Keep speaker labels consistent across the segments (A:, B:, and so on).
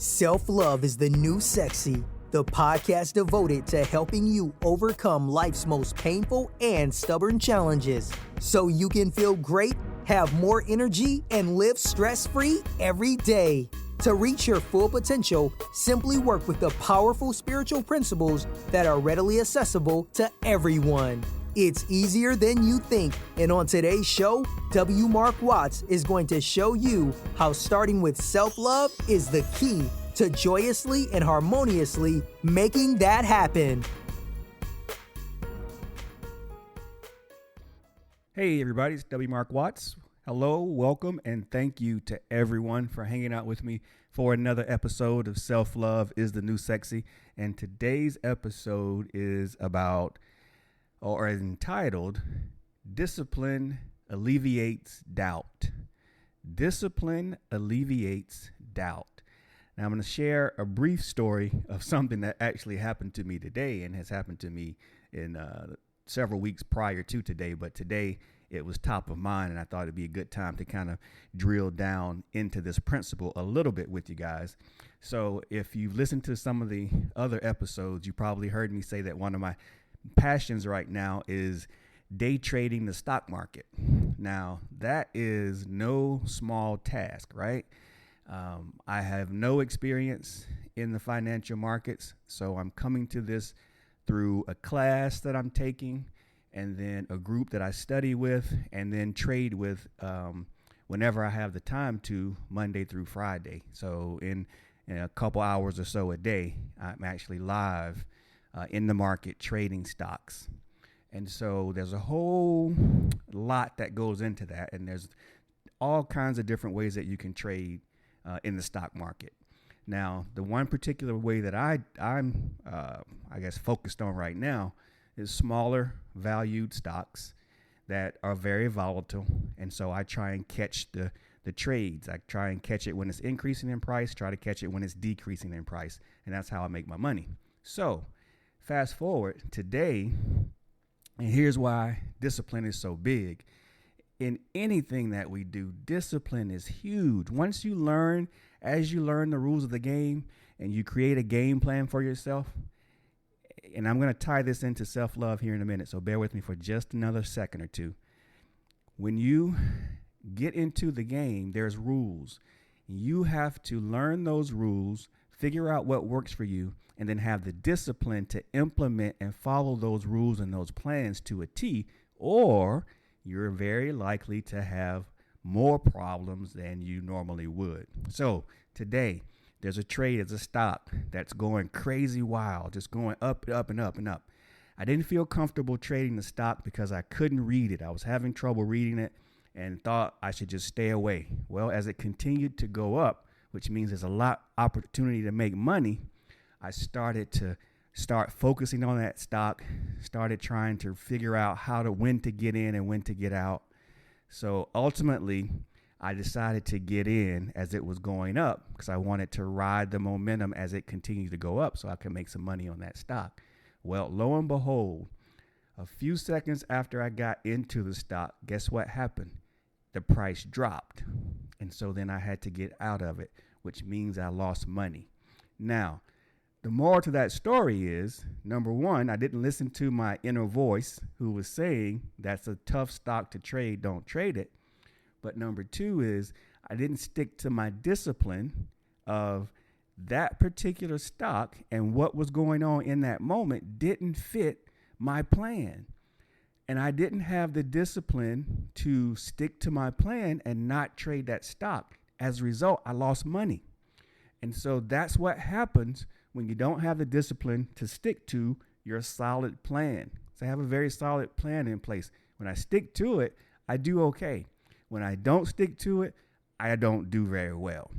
A: Self-Love is the New Sexy, the podcast devoted to helping you overcome life's most painful and stubborn challenges so you can feel great, have more energy, and live stress-free every day. To reach your full potential, simply work with the powerful spiritual principles that are readily accessible to everyone. It's easier than you think, and on today's show, W. Mark Watts is going to show you how starting with self-love is the key to joyously and harmoniously making that happen.
B: Hey everybody, it's W. Mark Watts. Hello, welcome, and thank you to everyone for hanging out with me for another episode of Self-Love is the New Sexy. And today's episode is about, or is entitled, Discipline Alleviates Doubt. Discipline alleviates doubt. Now I'm going to share a brief story of something that actually happened to me today and has happened to me in several weeks prior to today, but today it was top of mind, and I thought it'd be a good time to kind of drill down into this principle a little bit with you guys. So if you've listened to some of the other episodes, you probably heard me say that one of my passions right now is day trading the stock market. Now, that is no small task, right? I have no experience in the financial markets, so I'm coming to this through a class that I'm taking, and then a group that I study with, and then trade with whenever I have the time to, Monday through Friday. So in a couple hours or so a day, I'm actually live in the market trading stocks. And so there's a whole lot that goes into that, and there's all kinds of different ways that you can trade in the stock market. Now, the one particular way that I'm focused on right now is smaller valued stocks that are very volatile. And so I try and catch the trades. I try and catch it when it's increasing in price, try to catch it when it's decreasing in price. And that's how I make my money. So fast forward today, and here's why discipline is so big. In anything that we do, discipline is huge. Once you learn, as you learn the rules of the game and you create a game plan for yourself, and I'm going to tie this into self-love here in a minute, so bear with me for just another second or two. When you get into the game, there's rules. You have to learn those rules, figure out what works for you, and then have the discipline to implement and follow those rules and those plans to a T, or you're very likely to have more problems than you normally would. So today, there's a trade, there's a stock that's going crazy wild, just going up, up, and up, and up. I didn't feel comfortable trading the stock because I couldn't read it. I was having trouble reading it and thought I should just stay away. Well, as it continued to go up, which means there's a lot of opportunity to make money, I started focusing on that stock, started trying to figure out when to get in and when to get out. So ultimately, I decided to get in as it was going up because I wanted to ride the momentum as it continued to go up so I could make some money on that stock. Well, lo and behold, a few seconds after I got into the stock, guess what happened? The price dropped. And so then I had to get out of it, which means I lost money. Now, the moral to that story is, number one, I didn't listen to my inner voice who was saying that's a tough stock to trade, don't trade it. But number two is I didn't stick to my discipline of that particular stock, and what was going on in that moment didn't fit my plan. And I didn't have the discipline to stick to my plan and not trade that stock. As a result, I lost money. And so that's what happens when you don't have the discipline to stick to your solid plan. So I have a very solid plan in place. When I stick to it, I do okay. When I don't stick to it, I don't do very well.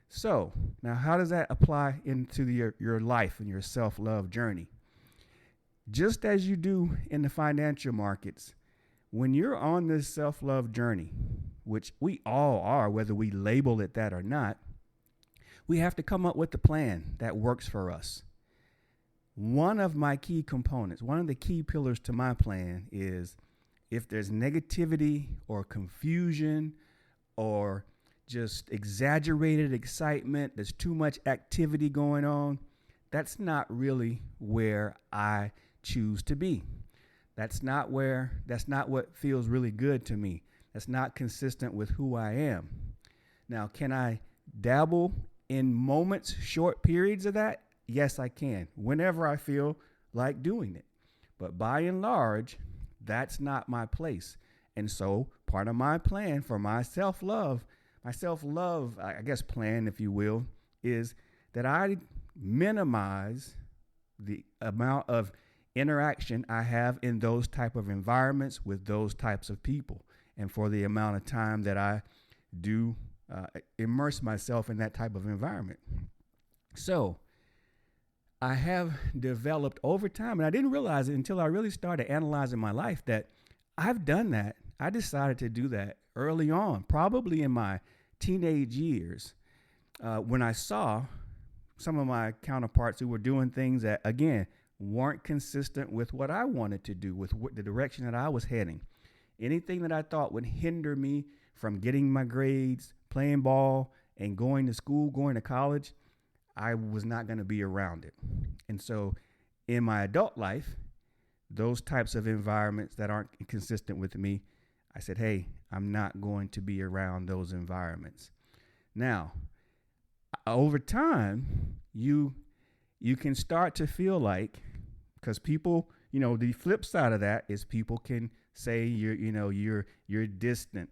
B: So now how does that apply into your life and your self-love journey? Just as you do in the financial markets, when you're on this self-love journey, which we all are, whether we label it that or not, we have to come up with a plan that works for us. One of my key components, one of the key pillars to my plan is if there's negativity or confusion or just exaggerated excitement, there's too much activity going on, that's not really where I choose to be. That's not what feels really good to me. That's not consistent with who I am. Now, can I dabble in moments, short periods of that? Yes, I can, whenever I feel like doing it. But by and large, that's not my place. And so part of my plan for my self-love, I guess plan, if you will, is that I minimize the amount of interaction I have in those type of environments with those types of people, and for the amount of time that I do immerse myself in that type of environment. So I have developed over time, and I didn't realize it until I really started analyzing my life, that I've done that. I decided to do that early on, probably in my teenage years, when I saw some of my counterparts who were doing things that, again, weren't consistent with what I wanted to do, with the direction that I was heading. Anything that I thought would hinder me from getting my grades, playing ball, and going to school, going to college, I was not going to be around it. And so in my adult life, those types of environments that aren't consistent with me, I said, hey, I'm not going to be around those environments. Now, over time, you can start to feel like, because people, the flip side of that is people can say you're distant,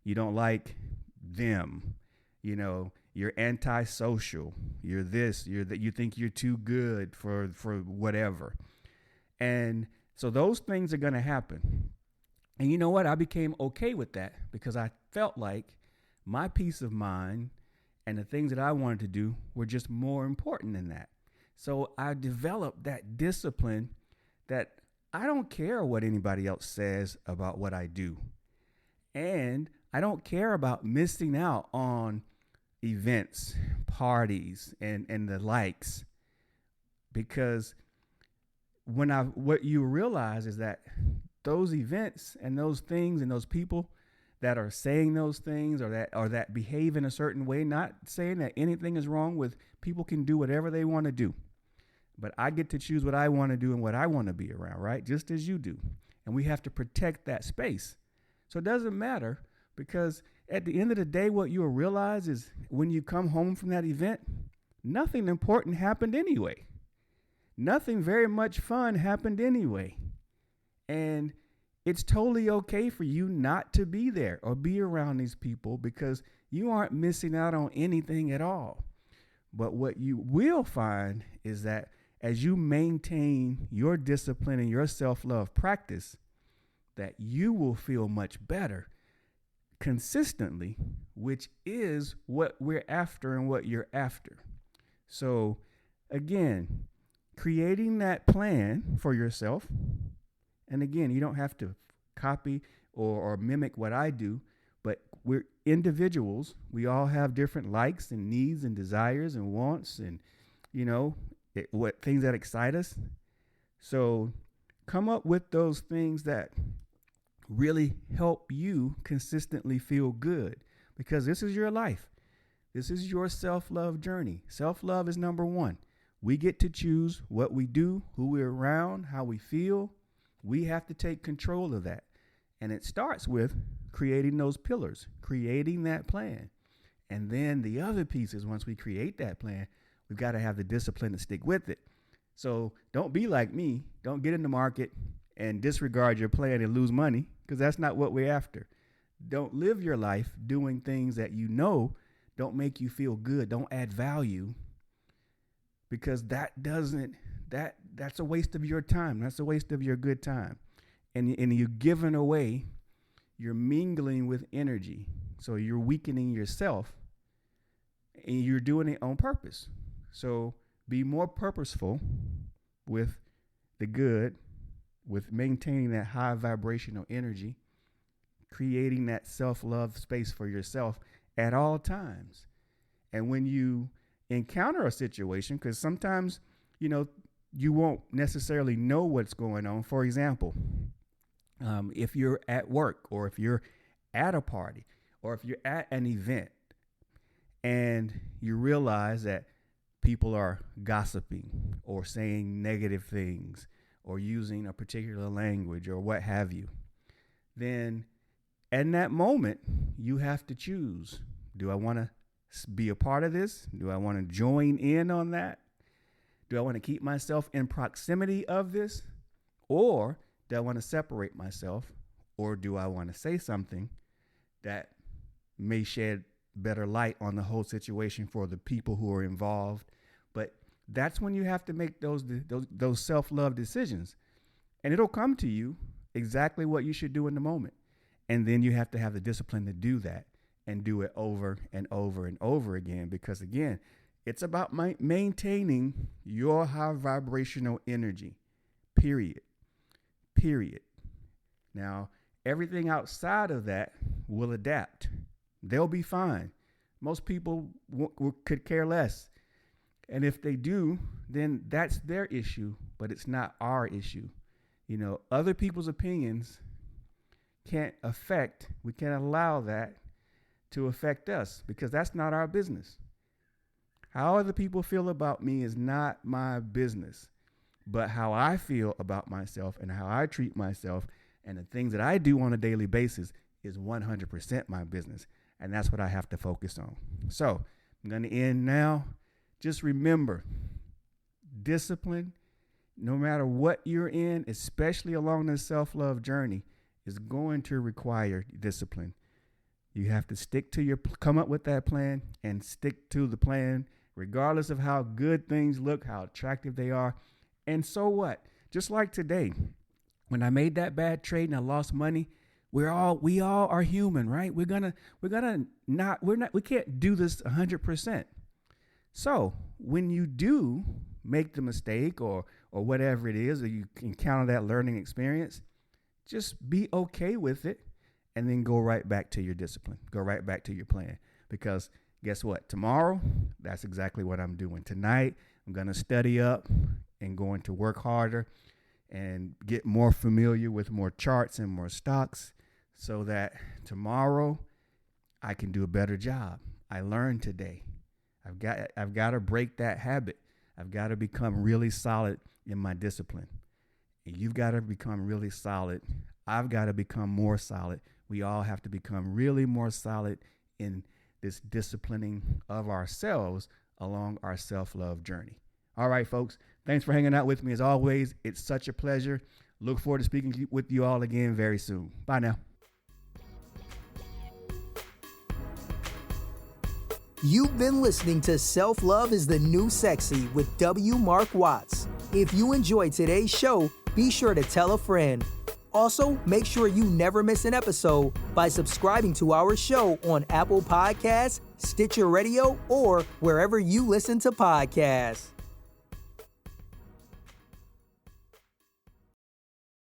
B: you don't like them, you're antisocial, you're this, you're that, you think you're too good for whatever. And so those things are going to happen. And you know what? I became okay with that because I felt like my peace of mind and the things that I wanted to do were just more important than that. So I developed that discipline that I don't care what anybody else says about what I do. And I don't care about missing out on events, parties, and the likes, because what you realize is that those events and those things and those people that are saying those things or that behave in a certain way, not saying that anything is wrong with people can do whatever they want to do, but I get to choose what I want to do and what I want to be around, right? Just as you do. And we have to protect that space. So it doesn't matter, because at the end of the day, what you'll realize is when you come home from that event, nothing important happened anyway. Nothing very much fun happened anyway. And it's totally okay for you not to be there or be around these people, because you aren't missing out on anything at all. But what you will find is that as you maintain your discipline and your self-love practice, that you will feel much better consistently, which is what we're after and what you're after. So again, creating that plan for yourself. And again, you don't have to copy or mimic what I do, but we're individuals. We all have different likes and needs and desires and wants and, what things that excite us. So come up with those things that really help you consistently feel good, because this is your life. This is your self-love journey. Self-love is number one. We get to choose what we do, who we're around, how we feel. We have to take control of that. And it starts with creating those pillars, creating that plan. And then the other piece is, once we create that plan, we've got to have the discipline to stick with it. So don't be like me. Don't get in the market and disregard your plan and lose money, because that's not what we're after. Don't live your life doing things that don't make you feel good, don't add value, because that's a waste of your time. That's a waste of your good time. And you're giving away, you're mingling with energy. So you're weakening yourself, and you're doing it on purpose. So be more purposeful with the good, with maintaining that high vibrational energy, creating that self-love space for yourself at all times. And when you encounter a situation, because sometimes, you won't necessarily know what's going on. For example, if you're at work, or if you're at a party, or if you're at an event, and you realize that people are gossiping or saying negative things or using a particular language or what have you, then in that moment, you have to choose. Do I want to be a part of this? Do I want to join in on that? Do I want to keep myself in proximity of this? Or do I want to separate myself? Or do I want to say something that may shed better light on the whole situation for the people who are involved? But that's when you have to make those self-love decisions. And it'll come to you exactly what you should do in the moment. And then you have to have the discipline to do that and do it over and over and over again. Because again, it's about maintaining your high vibrational energy, period. Now, everything outside of that will adapt. They'll be fine. Most people could care less. And if they do, then that's their issue, but it's not our issue. You know, other people's opinions we can't allow that to affect us because that's not our business. How other people feel about me is not my business, but how I feel about myself and how I treat myself and the things that I do on a daily basis is 100% my business. And that's what I have to focus on. So I'm going to end now. Just remember, discipline, no matter what you're in, especially along the self-love journey, is going to require discipline. You have to come up with that plan and stick to the plan, regardless of how good things look, how attractive they are. And so what? Just like today, when I made that bad trade and I lost money, we all are human, right? We can't do this 100%. So when you do make the mistake or whatever it is, or you encounter that learning experience, just be okay with it and then go right back to your discipline. Go right back to your plan. Because guess what? Tomorrow, that's exactly what I'm doing. Tonight, I'm going to study up and going to work harder and get more familiar with more charts and more stocks so that tomorrow I can do a better job. I learned today. I've got to break that habit. I've got to become really solid in my discipline. And you've got to become really solid. I've got to become more solid. We all have to become really more solid in this disciplining of ourselves along our self-love journey. All right, folks. Thanks for hanging out with me as always. It's such a pleasure. Look forward to speaking with you all again very soon. Bye now.
A: You've been listening to Self-Love is the New Sexy with W. Mark Watts. If you enjoyed today's show, be sure to tell a friend. Also, make sure you never miss an episode by subscribing to our show on Apple Podcasts, Stitcher Radio, or wherever you listen to podcasts.